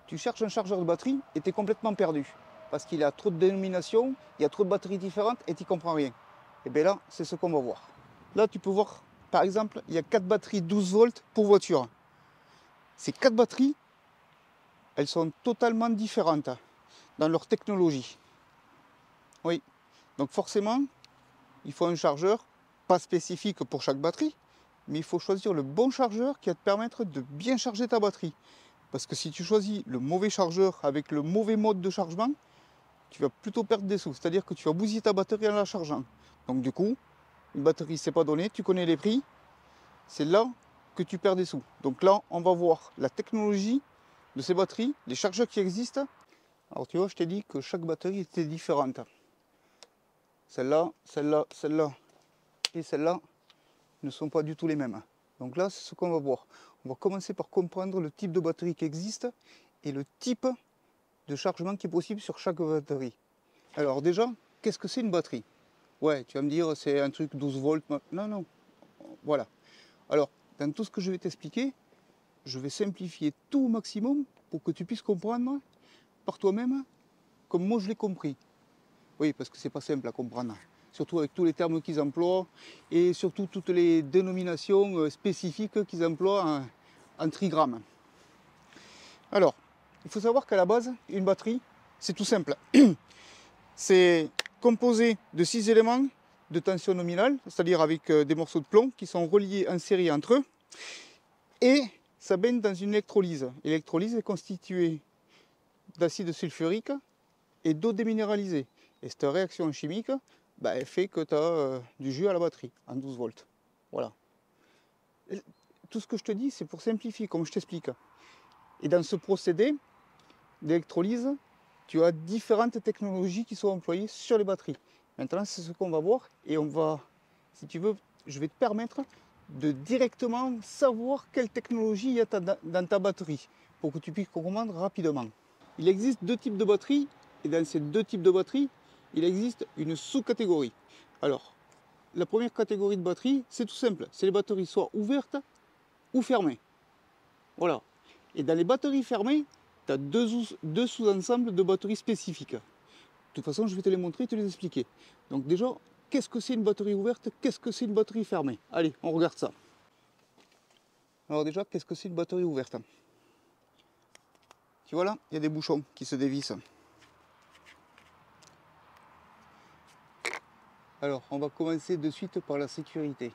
tu cherches un chargeur de batterie et tu es complètement perdu. Parce qu'il a trop de dénominations, il y a trop de batteries différentes et tu ne comprends rien. Et bien là, c'est ce qu'on va voir. Là, tu peux voir, par exemple, il y a 4 batteries 12 volts pour voiture. Ces 4 batteries, elles sont totalement différentes dans leur technologie. Oui, donc forcément, il faut un chargeur, pas spécifique pour chaque batterie, mais il faut choisir le bon chargeur qui va te permettre de bien charger ta batterie. Parce que si tu choisis le mauvais chargeur avec le mauvais mode de chargement, tu vas plutôt perdre des sous. C'est-à-dire que tu vas bousiller ta batterie en la chargeant. Donc du coup, une batterie, c'est pas donné, tu connais les prix, c'est là que tu perds des sous. Donc là, on va voir la technologie de ces batteries, les chargeurs qui existent. Alors tu vois, je t'ai dit que chaque batterie était différente. Celle-là, celle-là, celle-là et celle-là ne sont pas du tout les mêmes. Donc là, c'est ce qu'on va voir. On va commencer par comprendre le type de batterie qui existe et le type de chargement qui est possible sur chaque batterie. Alors déjà, qu'est-ce que c'est une batterie? Ouais, tu vas me dire, c'est un truc 12 volts. Non, non, voilà. Alors, dans tout ce que je vais t'expliquer, je vais simplifier tout au maximum pour que tu puisses comprendre par toi-même comme moi je l'ai compris. Oui, parce que c'est pas simple à comprendre. Surtout avec tous les termes qu'ils emploient et surtout toutes les dénominations spécifiques qu'ils emploient en trigrammes. Alors, il faut savoir qu'à la base, une batterie, c'est tout simple. C'est composé de 6 éléments de tension nominale, c'est-à-dire avec des morceaux de plomb qui sont reliés en série entre eux, et ça baigne dans une électrolyse. L'électrolyse est constituée d'acide sulfurique et d'eau déminéralisée. Et cette réaction chimique, elle fait que tu as du jus à la batterie, en 12 volts. Voilà. Et tout ce que je te dis, c'est pour simplifier, comme je t'explique. Et dans ce procédé d'électrolyse, tu as différentes technologies qui sont employées sur les batteries. Maintenant, c'est ce qu'on va voir. Et on va, si tu veux, je vais te permettre de directement savoir quelle technologie il y a dans ta batterie, pour que tu puisses comprendre rapidement. Il existe 2 types de batteries, et dans ces 2 types de batteries, il existe une sous-catégorie. Alors, la première catégorie de batterie, c'est tout simple. C'est les batteries soit ouvertes ou fermées. Voilà. Et dans les batteries fermées, tu as deux sous-ensembles de batteries spécifiques. De toute façon, je vais te les montrer et te les expliquer. Donc déjà, qu'est-ce que c'est une batterie ouverte? Qu'est-ce que c'est une batterie fermée? Allez, on regarde ça. Alors déjà, qu'est-ce que c'est une batterie ouverte? Tu vois là, il y a des bouchons qui se dévissent. Alors, on va commencer de suite par la sécurité.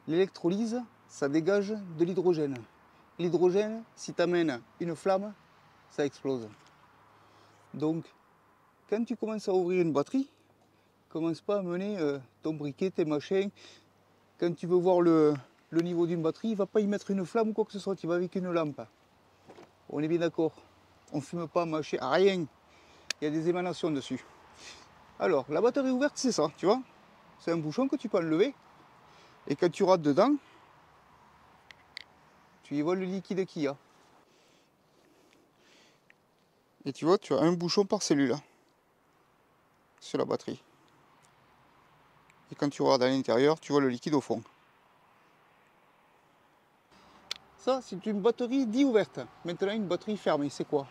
L'électrolyse, ça dégage de l'hydrogène. L'hydrogène, si tu amènes une flamme, ça explose. Donc, quand tu commences à ouvrir une batterie, commence pas à mener ton briquet, tes machins. Quand tu veux voir le niveau d'une batterie, il ne va pas y mettre une flamme ou quoi que ce soit, tu vas avec une lampe. On est bien d'accord. On ne fume pas, mâcher, rien. Il y a des émanations dessus. Alors, la batterie ouverte, c'est ça, tu vois. C'est un bouchon que tu peux enlever. Et quand tu rates dedans, tu y vois le liquide qu'il y a. Et tu vois, tu as un bouchon par cellule sur la batterie. Et quand tu regardes à l'intérieur, tu vois le liquide au fond. Ça, c'est une batterie dite ouverte. Maintenant, une batterie fermée, c'est quoi?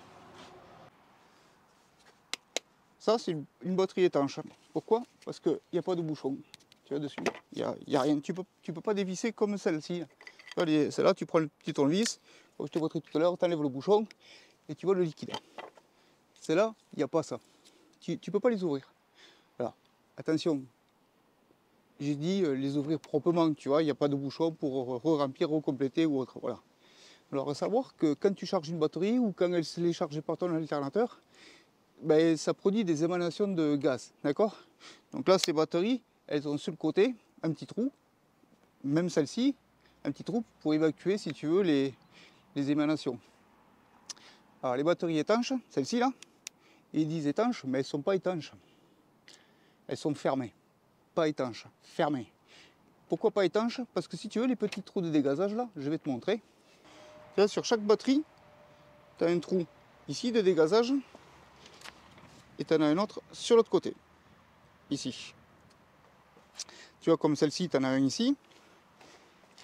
Ça, c'est une batterie étanche. Pourquoi? Parce qu'il n'y a pas de bouchon. Tu vois dessus, il y a rien. Tu peux pas dévisser comme celle-ci. Celle-là, tu prends le petit tournevis, comme je te montrais tout à l'heure, tu enlèves le bouchon et tu vois le liquide. Celle-là, il n'y a pas ça. Tu peux pas les ouvrir. Alors, attention, j'ai dit les ouvrir proprement, tu vois, il n'y a pas de bouchon pour re-remplir, recompléter ou autre. Voilà. Alors, à savoir que quand tu charges une batterie ou quand elle est chargée par ton alternateur, ça produit des émanations de gaz, d'accord? Donc là, ces batteries, elles ont sur le côté un petit trou, même celle-ci, un petit trou pour évacuer, si tu veux, les émanations. Alors les batteries étanches, celles-ci là, ils disent étanches, mais elles ne sont pas étanches. Elles sont fermées, pas étanches, fermées. Pourquoi pas étanches? Parce que si tu veux, les petits trous de dégazage là, je vais te montrer. Là, sur chaque batterie, tu as un trou ici de dégazage, et tu en as un autre sur l'autre côté, ici. Tu vois, comme celle-ci, tu en as un ici.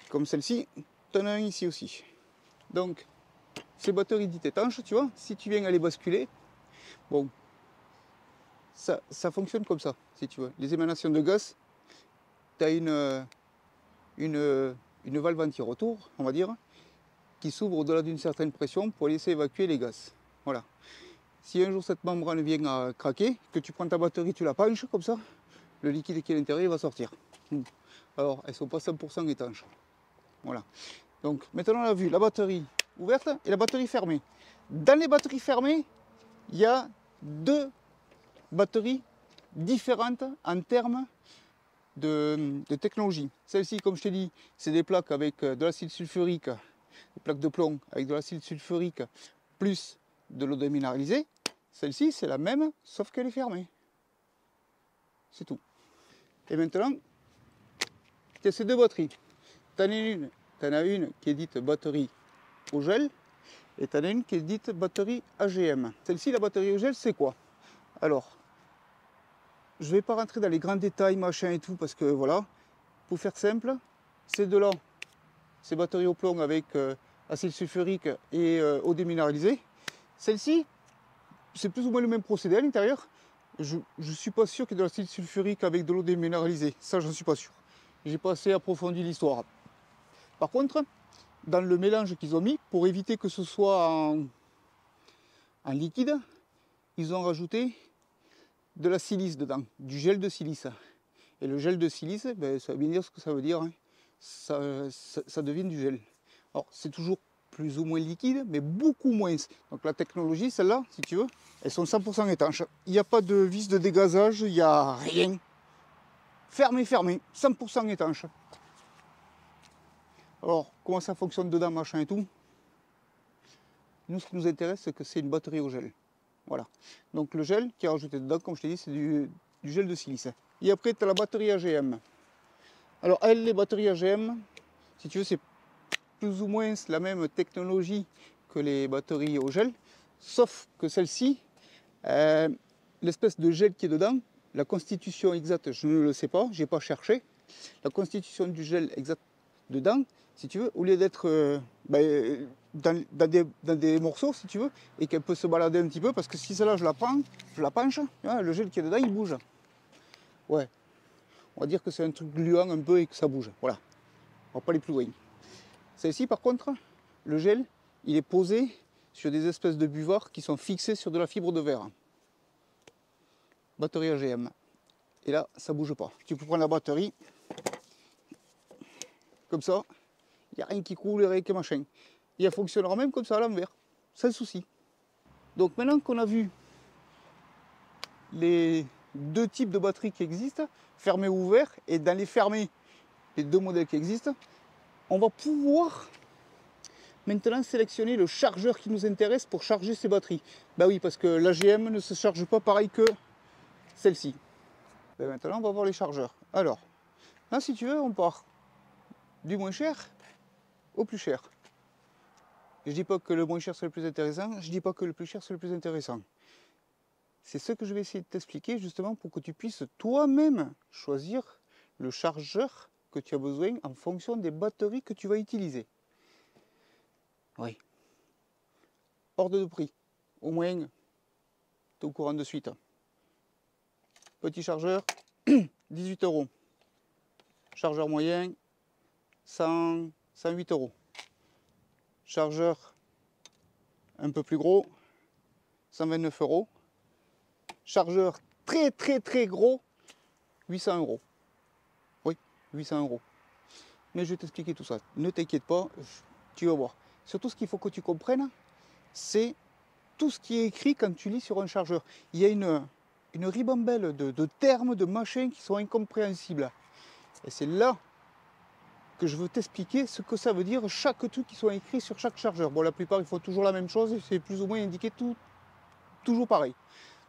Comme celle-ci, tu en as un ici aussi. Donc, ces batteries dites étanches, tu vois, si tu viens à les basculer, bon, ça fonctionne comme ça, si tu veux. Les émanations de gaz, tu as une valve anti-retour, on va dire, qui s'ouvre au-delà d'une certaine pression pour laisser évacuer les gaz. Voilà. Si un jour cette membrane vient à craquer, que tu prends ta batterie, tu la penches comme ça, le liquide qui est à l'intérieur va sortir. Alors, elles ne sont pas 100% étanches. Voilà. Donc, maintenant on a vu la batterie ouverte et la batterie fermée. Dans les batteries fermées, il y a deux batteries différentes en termes de technologie. Celle-ci, comme je t'ai dit, c'est des plaques avec de l'acide sulfurique, des plaques de plomb avec de l'acide sulfurique plus de l'eau déminéralisée. Celle-ci, c'est la même, sauf qu'elle est fermée. C'est tout. Et maintenant, tu as ces deux batteries. Tu en as une qui est dite batterie au gel et tu en as une qui est dite batterie AGM. Celle-ci, la batterie au gel, c'est quoi? Alors, je ne vais pas rentrer dans les grands détails, machin et tout, parce que voilà, pour faire simple, ces deux-là, ces batteries au plomb avec acide sulfurique et eau déminéralisée. Celle-ci, c'est plus ou moins le même procédé à l'intérieur. Je ne suis pas sûr qu'il y ait de l'acide sulfurique avec de l'eau déminéralisée. Ça, je ne suis pas sûr. J'ai pas assez approfondi l'histoire. Par contre, dans le mélange qu'ils ont mis, pour éviter que ce soit en liquide, ils ont rajouté de la silice dedans, du gel de silice. Et le gel de silice, ben, ça veut bien dire ce que ça veut dire. Hein. Ça devient du gel. Alors, c'est toujours plus ou moins liquide, mais beaucoup moins. Donc la technologie, celle-là, si tu veux, elles sont 100% étanches. Il n'y a pas de vis de dégazage, il n'y a rien. Fermé, 100% étanche. Alors, comment ça fonctionne dedans, machin et tout? Nous, ce qui nous intéresse, c'est que c'est une batterie au gel. Voilà. Donc le gel qui est rajouté dedans, comme je t'ai dit, c'est du gel de silice. Et après, tu as la batterie AGM. Alors, elle, les batteries AGM, si tu veux, c'est plus ou moins la même technologie que les batteries au gel, sauf que celle-ci, l'espèce de gel qui est dedans, la constitution exacte, je ne le sais pas, j'ai pas cherché. La constitution du gel exact dedans, si tu veux, au lieu d'être dans des morceaux, si tu veux, et qu'elle peut se balader un petit peu, parce que si celle-là je la prends, je la penche, hein, le gel qui est dedans, il bouge. Ouais, on va dire que c'est un truc gluant un peu et que ça bouge. Voilà, on va pas aller plus loin. Celle-ci, par contre, le gel, il est posé sur des espèces de buvards qui sont fixés sur de la fibre de verre. Batterie AGM. Et là, ça bouge pas. Tu peux prendre la batterie, comme ça, il n'y a rien qui coule, rien qui machin. Et elle fonctionnera même comme ça à l'envers, sans souci. Donc maintenant qu'on a vu les deux types de batteries qui existent, fermées ou ouvertes, et dans les fermées, les deux modèles qui existent, on va pouvoir maintenant sélectionner le chargeur qui nous intéresse pour charger ces batteries. Ben oui, parce que l'AGM ne se charge pas pareil que celle-ci. Ben maintenant, on va voir les chargeurs. Alors, là, si tu veux, on part du moins cher au plus cher. Je dis pas que le moins cher c'est le plus intéressant, je dis pas que le plus cher c'est le plus intéressant. C'est ce que je vais essayer de t'expliquer justement pour que tu puisses toi-même choisir le chargeur que tu as besoin en fonction des batteries que tu vas utiliser. Oui. Ordre de prix. Au moins, tu es au courant de suite. Petit chargeur, 18 €. Chargeur moyen, 108 €. Chargeur un peu plus gros, 129 €. Chargeur très gros, 800 €. Oui, 800 €. Mais je vais t'expliquer tout ça. Ne t'inquiète pas, tu vas voir. Surtout ce qu'il faut que tu comprennes, c'est tout ce qui est écrit quand tu lis sur un chargeur. Il y a une ribambelle de termes, de machins qui sont incompréhensibles. Et c'est là que je veux t'expliquer ce que ça veut dire chaque truc qui soit écrit sur chaque chargeur. Bon, la plupart, ils font toujours la même chose, c'est plus ou moins indiqué toujours pareil.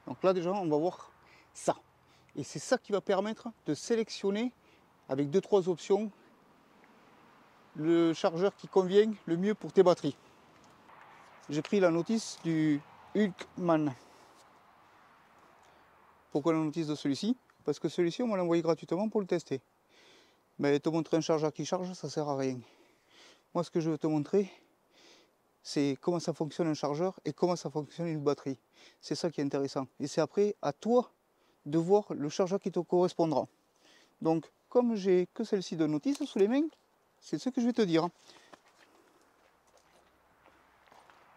Donc là, déjà, on va voir ça. Et c'est ça qui va permettre de sélectionner, avec 2-3 options, le chargeur qui convient le mieux pour tes batteries. J'ai pris la notice du Hulkman. Pourquoi la notice de celui-ci? Parce que celui-ci, on m'a l'envoyé gratuitement pour le tester. Mais te montrer un chargeur qui charge, ça sert à rien. Moi, ce que je veux te montrer, c'est comment ça fonctionne un chargeur et comment ça fonctionne une batterie. C'est ça qui est intéressant. Et c'est après à toi de voir le chargeur qui te correspondra. Donc, comme j'ai que celle-ci de notice sous les mains, c'est ce que je vais te dire.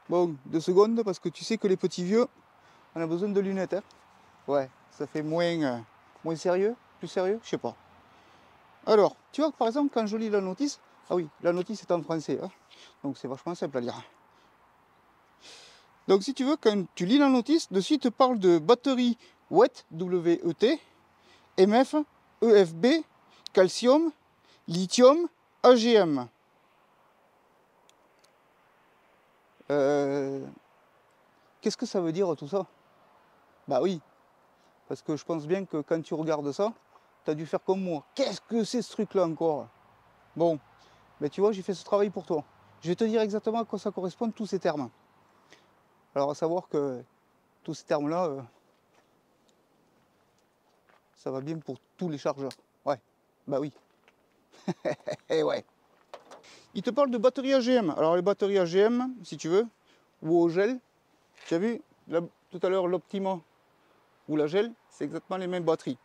Bon, 2 secondes, parce que tu sais que les petits vieux, on a besoin de lunettes. Hein. Ouais, ça fait moins sérieux, plus sérieux, je sais pas. Alors, tu vois, par exemple, quand je lis la notice, ah oui, la notice est en français, hein, donc c'est vachement simple à lire. Donc si tu veux, quand tu lis la notice, dessus il te parle de batterie WET, W-E-T, MF, EFB, calcium, lithium, AGM. Qu'est-ce que ça veut dire tout ça? Bah oui, parce que je pense bien que quand tu regardes ça, tu as dû faire comme moi. Qu'est-ce que c'est ce truc-là encore? Bon, ben tu vois, j'ai fait ce travail pour toi. Je vais te dire exactement à quoi ça correspond tous ces termes. Alors à savoir que tous ces termes-là, ça va bien pour tous les chargeurs. Ouais, bah oui. Et ouais. Il te parle de batterie AGM. Alors les batteries AGM, si tu veux, ou au gel, tu as vu là, tout à l'heure l'Optima ou la gel, c'est exactement les mêmes batteries.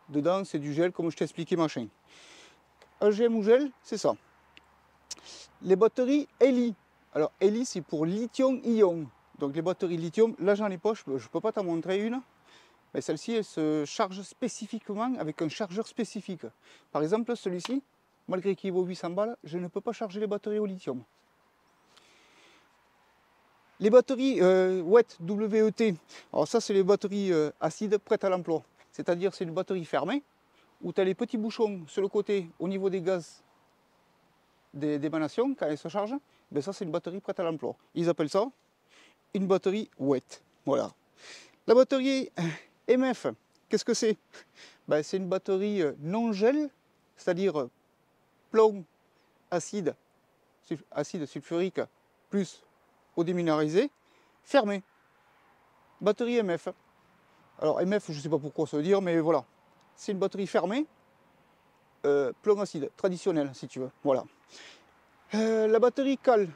Dedans, c'est du gel comme je t'ai expliqué machin. AGM ou gel, c'est ça. Les batteries Li. Alors Li, c'est pour lithium-ion. Donc les batteries lithium, là j'en ai pas, je peux pas t'en montrer une. Mais celle-ci, elle se charge spécifiquement avec un chargeur spécifique. Par exemple, celui-ci, malgré qu'il vaut 800 balles, je ne peux pas charger les batteries au lithium. Les batteries WET, W-E-T, alors ça c'est les batteries acides prêtes à l'emploi. C'est-à-dire c'est une batterie fermée, où tu as les petits bouchons sur le côté au niveau des gaz d'émanation quand elle se charge. Ben ça c'est une batterie prête à l'emploi. Ils appellent ça une batterie WET. Voilà. La batterie MF, qu'est-ce que c'est? Ben, c'est une batterie non gel, c'est-à-dire plomb, acide sulfurique plus eau déminéralisée, fermée. Batterie MF. Alors MF, je ne sais pas pourquoi ça veut dire, mais voilà. C'est une batterie fermée, plomb acide, traditionnelle si tu veux. Voilà. La batterie Cal,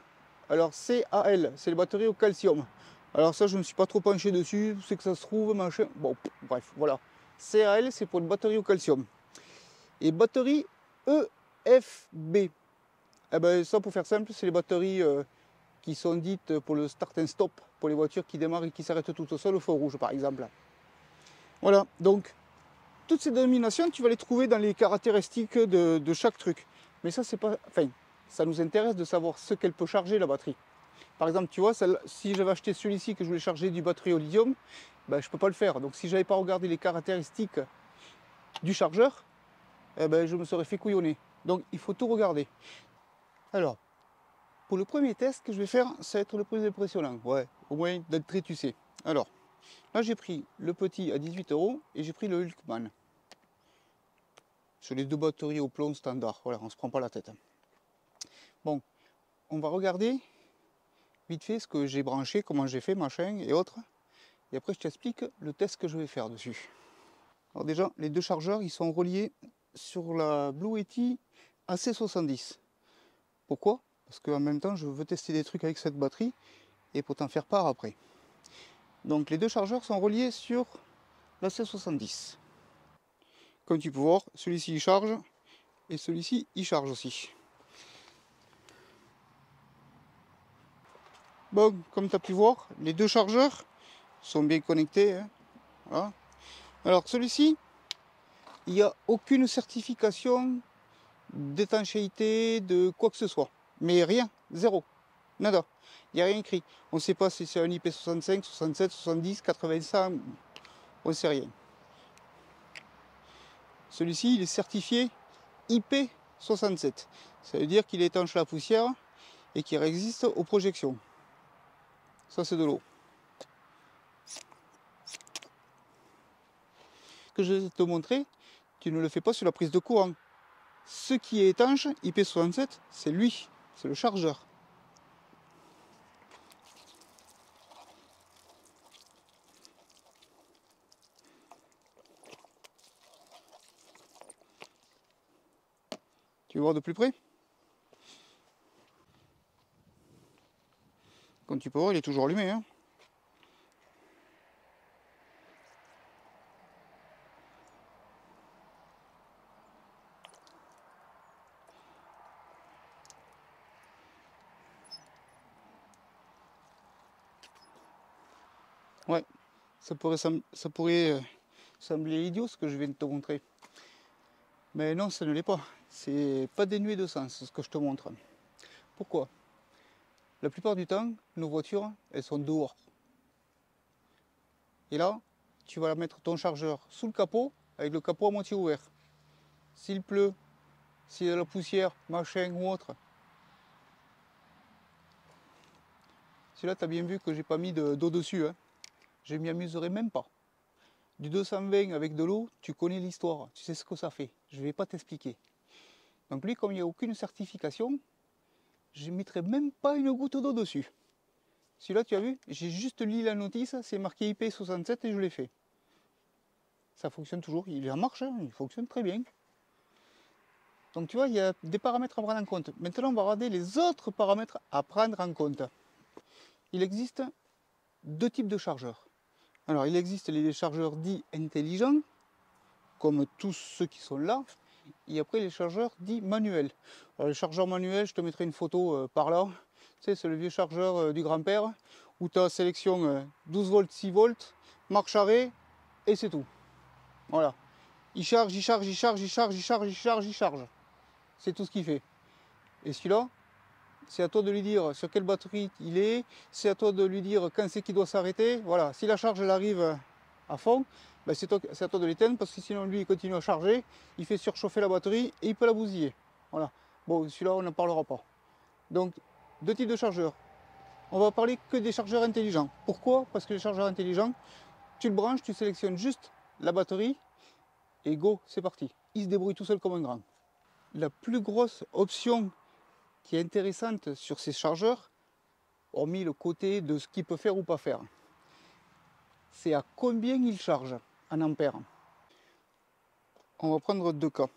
alors CAL, c'est les batteries au calcium. Alors ça, je ne me suis pas trop penché dessus, c'est que ça se trouve, machin. Bon, bref, voilà. CAL, c'est pour une batterie au calcium. Et batterie EFB. Eh ben, ça, pour faire simple, c'est les batteries qui sont dites pour le start and stop, pour les voitures qui démarrent et qui s'arrêtent tout au sol au feu rouge, par exemple. Voilà, donc, toutes ces dénominations, tu vas les trouver dans les caractéristiques de chaque truc. Mais ça, c'est pas... Enfin, ça nous intéresse de savoir ce qu'elle peut charger, la batterie. Par exemple, tu vois, si j'avais acheté celui-ci que je voulais charger du batterie au lithium, ben, je ne peux pas le faire. Donc, si je n'avais pas regardé les caractéristiques du chargeur, eh ben, je me serais fait couillonner. Donc, il faut tout regarder. Alors, pour le premier test que je vais faire, ça va être le plus impressionnant. Ouais, au moins d'entrée, tu sais. Alors, là, j'ai pris le petit à 18 € et j'ai pris le Hulkman. Sur les 2 batteries au plomb standard. Voilà, on ne se prend pas la tête. Bon, on va regarder vite fait ce que j'ai branché, comment j'ai fait, machin et autres. Et après, je t'explique le test que je vais faire dessus. Alors déjà, les 2 chargeurs, ils sont reliés sur la Blue Yeti AC70. Pourquoi? Parce qu'en même temps, je veux tester des trucs avec cette batterie et pour t'en faire part après. Donc les 2 chargeurs sont reliés sur la C70. Comme tu peux voir, celui-ci il charge et celui-ci il charge aussi. Bon, comme tu as pu voir, les 2 chargeurs sont bien connectés. Hein. Voilà. Alors celui-ci, il n'y a aucune certification d'étanchéité, de quoi que ce soit. Mais rien, zéro, nada. Il n'y a rien écrit. On ne sait pas si c'est un IP65, 67, 70, 80, 100, on ne sait rien. Celui-ci, il est certifié IP67. Ça veut dire qu'il est étanche à la poussière et qu'il résiste aux projections. Ça, c'est de l'eau. Ce que je vais te montrer, tu ne le fais pas sur la prise de courant. Ce qui est étanche, IP67, c'est lui, c'est le chargeur. Tu veux voir de plus près? Comme tu peux voir, il est toujours allumé, hein. Ouais, ça pourrait sembler idiot ce que je viens de te montrer. Mais non, ça ne l'est pas. C'est pas dénué de sens ce que je te montre. Pourquoi? La plupart du temps, nos voitures, elles sont dehors. Et là, tu vas mettre ton chargeur sous le capot, avec le capot à moitié ouvert. S'il pleut, s'il y a de la poussière, machin ou autre. Celui-là, tu as bien vu que j'ai pas mis d'eau dessus, hein. Je m'y amuserai même pas. Du 220 avec de l'eau, tu connais l'histoire, tu sais ce que ça fait. Je ne vais pas t'expliquer. Donc lui, comme il n'y a aucune certification, je ne mettrai même pas une goutte d'eau dessus. Celui-là, tu as vu, j'ai juste lu la notice, c'est marqué IP67 et je l'ai fait. Ça fonctionne toujours, il est en marche, hein, il fonctionne très bien. Donc tu vois, il y a des paramètres à prendre en compte. Maintenant, on va regarder les autres paramètres à prendre en compte. Il existe deux types de chargeurs. Alors, il existe les chargeurs dits intelligents, comme tous ceux qui sont là, et après les chargeurs dits manuels. Alors, les chargeurs manuels, je te mettrai une photo par là. Tu sais, c'est le vieux chargeur du grand-père, où tu as sélection 12 volts, 6 volts, marche arrêt, et c'est tout. Voilà. Il charge, il charge, il charge, il charge, il charge, il charge, il charge. C'est tout ce qu'il fait. Et celui-là, c'est à toi de lui dire sur quelle batterie il est, c'est à toi de lui dire quand c'est qu'il doit s'arrêter. Voilà, si la charge elle arrive à fond, ben c'est à toi de l'éteindre parce que sinon lui il continue à charger, il fait surchauffer la batterie et il peut la bousiller. Voilà. Bon, celui-là on n'en parlera pas. Donc, deux types de chargeurs. On va parler que des chargeurs intelligents. Pourquoi? Parce que les chargeurs intelligents, tu le branches, tu sélectionnes juste la batterie et go, c'est parti. Il se débrouille tout seul comme un grand. La plus grosse option qui est intéressante sur ces chargeurs, hormis le côté de ce qu'il peut faire ou pas faire, c'est à combien il charge en ampères. On va prendre deux cas.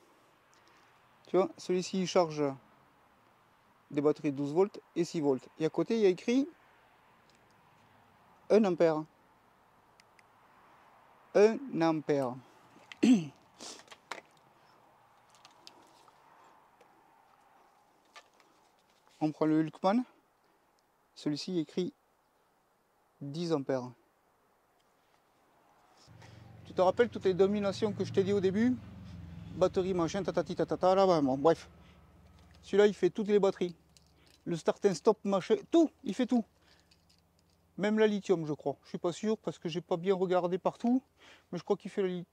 Tu vois, celui-ci il charge des batteries 12 volts et 6 volts. Et à côté, il y a écrit 1 ampère. 1 ampère. On prend le Hulkman. Celui-ci écrit 10 ampères. Tu te rappelles toutes les dominations que je t'ai dit au début? Batterie, machin, tatati, tatata, là, bon, bref. Celui-là, il fait toutes les batteries. Le start and stop, machin, tout, il fait tout. Même la lithium, je crois. Je suis pas sûr parce que j'ai pas bien regardé partout. Mais je crois qu'il fait la lithium.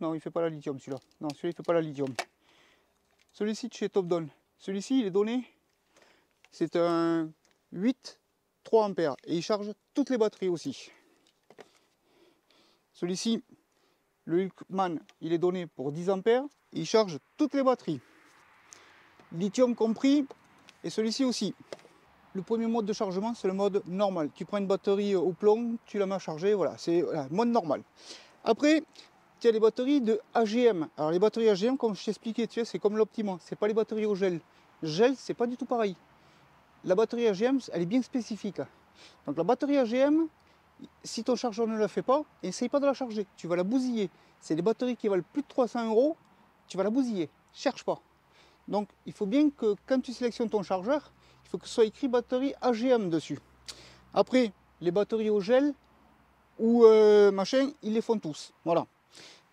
Non, il fait pas la lithium, celui-là. Non, celui-là, il fait pas la lithium. Celui-ci de chez Topdon. Celui-ci, il est donné. C'est un 8, 3 ampères. Et il charge toutes les batteries aussi. Celui-ci, le Hulkman, il est donné pour 10 ampères. Et il charge toutes les batteries. Lithium compris. Et celui-ci aussi. Le premier mode de chargement, c'est le mode normal. Tu prends une batterie au plomb, tu la mets à charger, voilà, c'est le mode normal. Après, tu as les batteries de AGM. Alors les batteries AGM, comme je t'expliquais, tu sais, c'est comme l'Optima, c'est pas les batteries au gel. Gel, c'est pas du tout pareil. La batterie AGM, elle est bien spécifique. Donc la batterie AGM, si ton chargeur ne la fait pas, essaye pas de la charger, tu vas la bousiller. C'est des batteries qui valent plus de 300 €, tu vas la bousiller, cherche pas. Donc il faut bien que quand tu sélectionnes ton chargeur, il faut que ce soit écrit batterie AGM dessus. Après, les batteries au gel ou machin, ils les font tous. Voilà.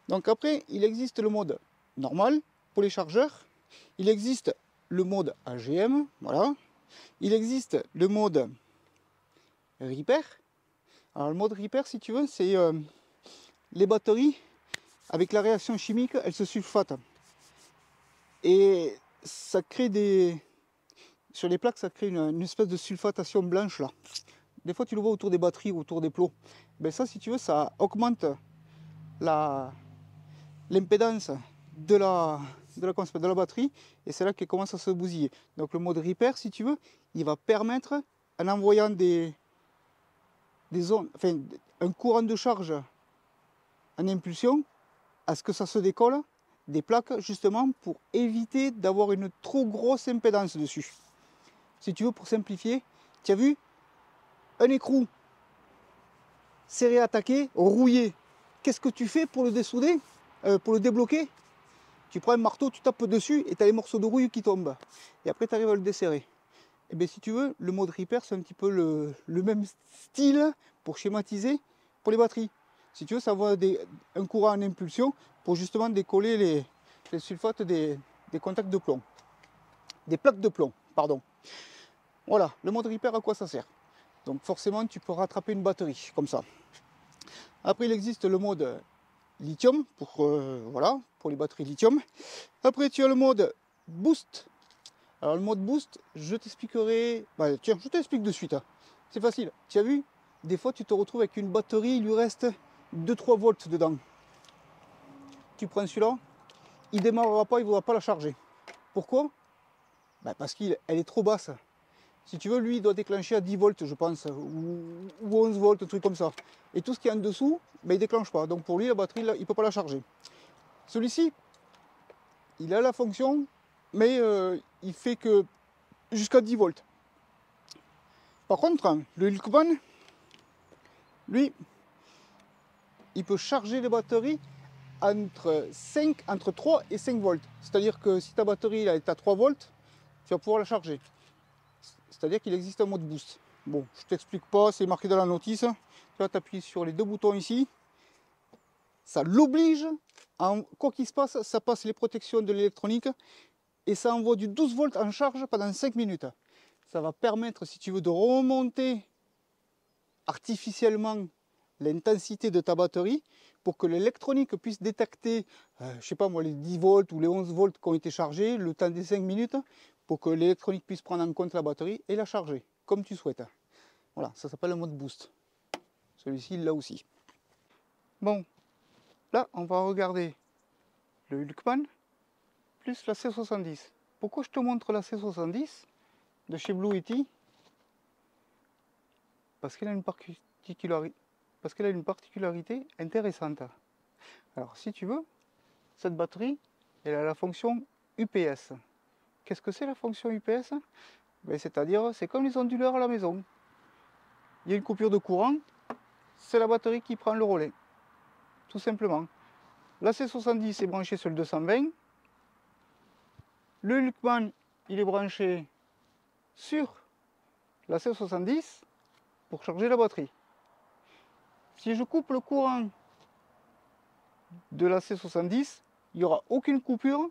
Donc après, il existe le mode normal pour les chargeurs. Il existe le mode AGM. Voilà. Il existe le mode Repair. Alors le mode Repair, si tu veux, c'est les batteries, avec la réaction chimique, elles se sulfatent. Et ça crée des... Sur les plaques, ça crée une espèce de sulfatation blanche là. Des fois, tu le vois autour des batteries, autour des plots. Ben ça, si tu veux, ça augmente l'impédance de la batterie. Et c'est là qu'elle commence à se bousiller. Donc le mode repair, si tu veux, il va permettre, en envoyant des ondes, enfin, un courant de charge en impulsion, à ce que ça se décolle des plaques, justement, pour éviter d'avoir une trop grosse impédance dessus. Si tu veux, pour simplifier, tu as vu, un écrou serré, attaqué, rouillé. Qu'est-ce que tu fais pour le dessouder, pour le débloquer? Tu prends un marteau, tu tapes dessus et tu as les morceaux de rouille qui tombent. Et après, tu arrives à le desserrer. Et bien si tu veux, le mode repair, c'est un petit peu le même style pour schématiser pour les batteries. Si tu veux, ça va un courant en impulsion pour justement décoller les sulfates des contacts de plomb. Des plaques de plomb, pardon. Voilà, le mode repair, à quoi ça sert? Donc forcément, tu peux rattraper une batterie, comme ça. Après, il existe le mode lithium, voilà, pour les batteries lithium. Après, tu as le mode boost. Alors le mode boost, je t'expliquerai... Bah, tiens, je t'explique de suite. Hein. C'est facile. Tu as vu? Des fois, tu te retrouves avec une batterie, il lui reste 2-3 volts dedans. Tu prends celui-là, il ne démarrera pas, il ne voudra pas la charger. Pourquoi? Bah, parce qu'elle est trop basse. Si tu veux, lui, il doit déclencher à 10 volts, je pense, ou 11 volts, un truc comme ça. Et tout ce qui est en dessous, bah, il ne déclenche pas. Donc pour lui, la batterie, là, il ne peut pas la charger. Celui-ci, il a la fonction, mais il fait que jusqu'à 10 volts. Par contre, le Hulkman, lui, il peut charger les batteries entre 3 et 5 volts. C'est-à-dire que si ta batterie est à 3 volts, tu vas pouvoir la charger. C'est-à-dire qu'il existe un mode boost. Bon, je ne t'explique pas, c'est marqué dans la notice. Tu vas t'appuyer sur les deux boutons ici. Ça l'oblige, quoi qu'il se passe, ça passe les protections de l'électronique et ça envoie du 12 volts en charge pendant 5 minutes. Ça va permettre, si tu veux, de remonter artificiellement l'intensité de ta batterie pour que l'électronique puisse détecter, je sais pas moi, les 10 volts ou les 11 volts qui ont été chargés, le temps des 5 minutes, pour que l'électronique puisse prendre en compte la batterie et la charger, comme tu souhaites. Voilà, ça s'appelle le mode boost. Celui-ci, là aussi. Bon, là, on va regarder le Hulkman plus la C70. Pourquoi je te montre la C70 de chez Blue Yeti? Parce qu'elle a une particularité intéressante. Alors, si tu veux, cette batterie, elle a la fonction UPS. Qu'est-ce que c'est la fonction UPS? Ben, c'est-à-dire, c'est comme les onduleurs à la maison. Il y a une coupure de courant, c'est la batterie qui prend le relais. Tout simplement. La C70 est branchée sur le 220. Le Hulkman, il est branché sur la C70 pour charger la batterie. Si je coupe le courant de la C70, il n'y aura aucune coupure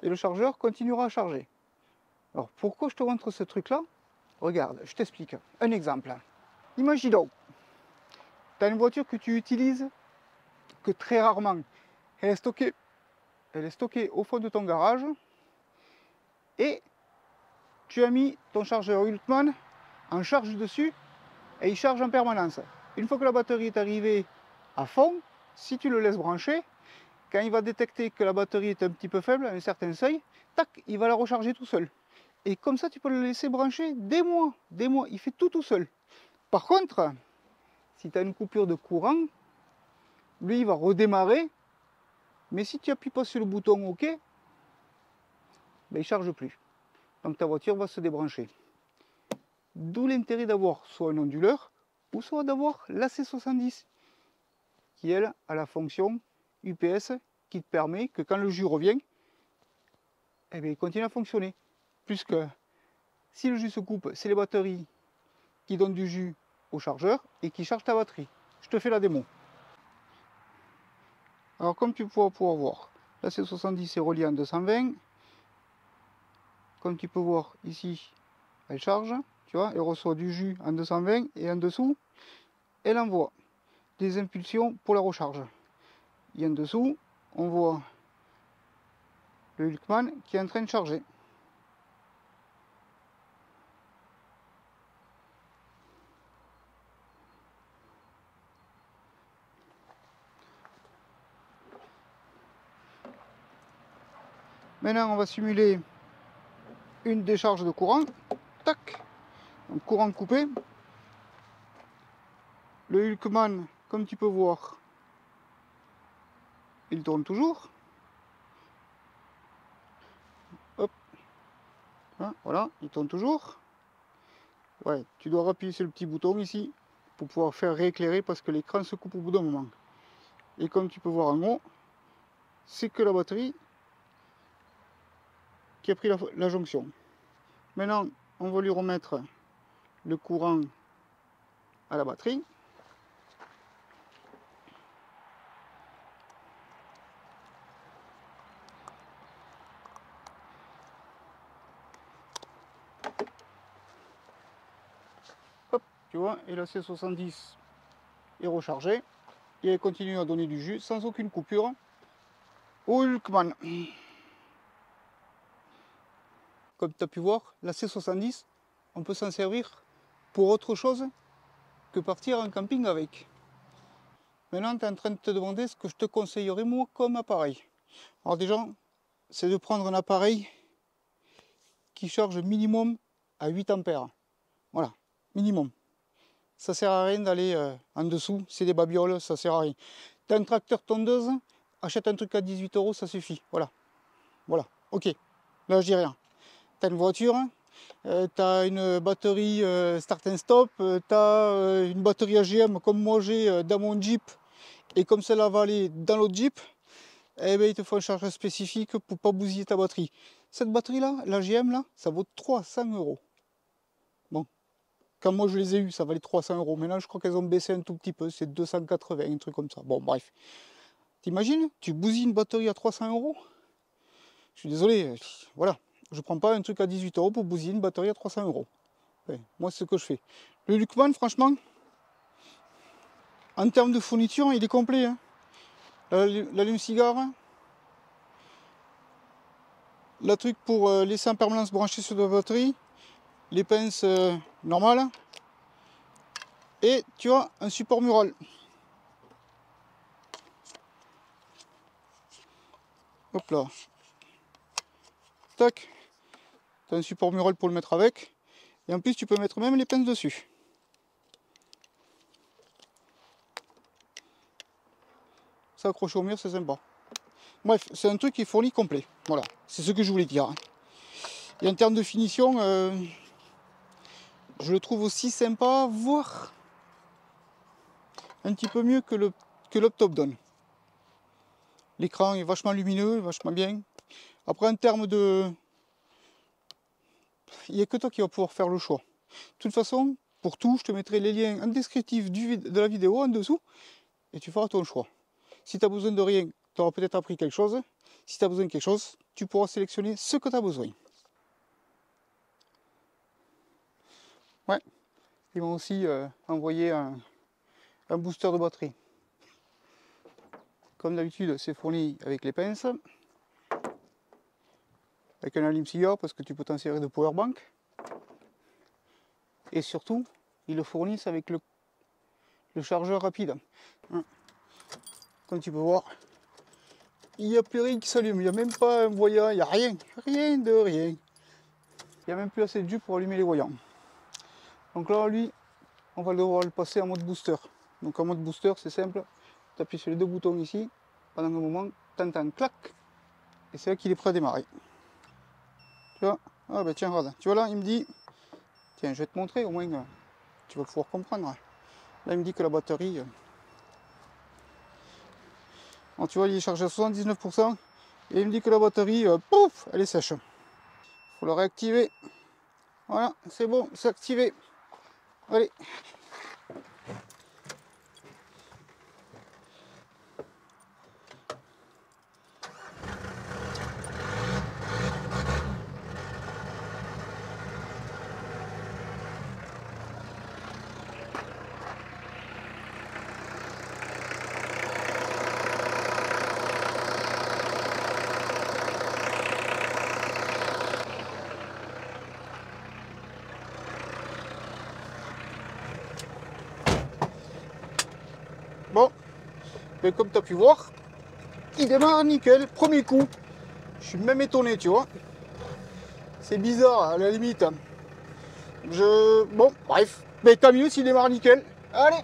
et le chargeur continuera à charger. Alors pourquoi je te montre ce truc là? Regarde, je t'explique. Un exemple. Imaginons, tu as une voiture que tu utilises que très rarement. Elle est stockée au fond de ton garage et tu as mis ton chargeur Hulkman en charge dessus et il charge en permanence. Une fois que la batterie est arrivée à fond, si tu le laisses brancher, quand il va détecter que la batterie est un petit peu faible, à un certain seuil, tac, il va la recharger tout seul. Et comme ça, tu peux le laisser brancher des mois, il fait tout seul. Par contre, si tu as une coupure de courant, lui, il va redémarrer, mais si tu n'appuies pas sur le bouton OK, ben, il ne charge plus. Donc ta voiture va se débrancher. D'où l'intérêt d'avoir soit un onduleur, ou soit d'avoir la C70, qui elle a la fonction UPS qui te permet que quand le jus revient, eh bien, il continue à fonctionner. Puisque si le jus se coupe, c'est les batteries qui donnent du jus au chargeur et qui chargent ta batterie. Je te fais la démo. Alors comme tu pourras pouvoir voir, la C70 est reliée en 220. Comme tu peux voir ici, elle charge, tu vois, elle reçoit du jus en 220 et en dessous, elle envoie des impulsions pour la recharge. Et en dessous, on voit le Hulkman qui est en train de charger. Maintenant, on va simuler une décharge de courant. Tac, donc courant coupé. Le Hulkman, comme tu peux voir, il tourne toujours. Hop, hein, voilà, il tourne toujours. Ouais, tu dois appuyer sur le petit bouton ici pour pouvoir faire rééclairer parce que l'écran se coupe au bout d'un moment. Et comme tu peux voir en haut, c'est que la batterie qui a pris la jonction. Maintenant, on va lui remettre le courant à la batterie. Hop, tu vois, et la C70 est rechargée. Et elle continue à donner du jus sans aucune coupure au Hulkman. Comme tu as pu voir, la C70, on peut s'en servir pour autre chose que partir en camping avec. Maintenant, tu es en train de te demander ce que je te conseillerais moi comme appareil. Alors déjà, c'est de prendre un appareil qui charge minimum à 8 ampères. Voilà, minimum. Ça sert à rien d'aller en dessous, c'est des babioles, ça sert à rien. Tu as un tracteur tondeuse, achète un truc à 18 €, ça suffit. Voilà, voilà, ok. Là, je dis rien. Tu as une voiture, tu as une batterie start and stop, tu as une batterie AGM comme moi j'ai dans mon Jeep et comme celle-là va aller dans l'autre Jeep, eh bien, il te faut un chargeur spécifique pour ne pas bousiller ta batterie. Cette batterie-là, l'AGM, là, ça vaut 300 €. Bon, quand moi je les ai eues, ça valait 300 €. Maintenant, je crois qu'elles ont baissé un tout petit peu, c'est 280, un truc comme ça. Bon, bref. T'imagines, tu bousilles une batterie à 300 €? Je suis désolé, voilà. Je prends pas un truc à 18 € pour bousiller une batterie à 300 €. Ouais, moi, c'est ce que je fais. Le Hulkman, franchement, en termes de fourniture, il est complet. Hein. L'allume-cigare, la truc pour laisser en permanence branché sur la batterie, les pinces normales, et tu as un support mural. Hop là. Tac. Tu as un support mural pour le mettre avec. Et en plus, tu peux mettre même les pinces dessus. Ça accroche au mur, c'est sympa. Bref, c'est un truc qui est fourni complet. Voilà, c'est ce que je voulais dire. Et en termes de finition, je le trouve aussi sympa, voire un petit peu mieux que le Top Down. L'écran est vachement lumineux, vachement bien. Après, en termes de... Il n'y a que toi qui vas pouvoir faire le choix. De toute façon, pour tout, je te mettrai les liens en descriptif de la vidéo en dessous. Et tu feras ton choix. Si tu as besoin de rien, tu auras peut-être appris quelque chose. Si tu as besoin de quelque chose, tu pourras sélectionner ce que tu as besoin. Ouais, ils m'ont aussi envoyé un booster de batterie. Comme d'habitude, c'est fourni avec les pinces, avec un allume-cigare parce que tu peux t'en servir de powerbank. Et surtout, ils le fournissent avec le chargeur rapide. Comme tu peux voir, il n'y a plus rien qui s'allume, il n'y a même pas un voyant, il n'y a rien, rien de rien. Il n'y a même plus assez de jus pour allumer les voyants. Donc là, lui, on va devoir le passer en mode booster. Donc en mode booster, c'est simple, tu appuies sur les deux boutons ici, pendant un moment, tu entends clac, et c'est là qu'il est prêt à démarrer. Tu vois, ah ben tiens, regarde, tu vois là, il me dit, tiens, je vais te montrer, au moins, tu vas pouvoir comprendre. Là, il me dit que la batterie, alors, tu vois, il est chargé à 79%, et il me dit que la batterie, pouf, elle est sèche. Il faut la réactiver. Voilà, c'est bon, c'est activé. Allez. Bon, et comme tu as pu voir, il démarre nickel, premier coup. Je suis même étonné, tu vois. C'est bizarre, à la limite. Bon, bref. Mais tant mieux s'il démarre nickel. Allez.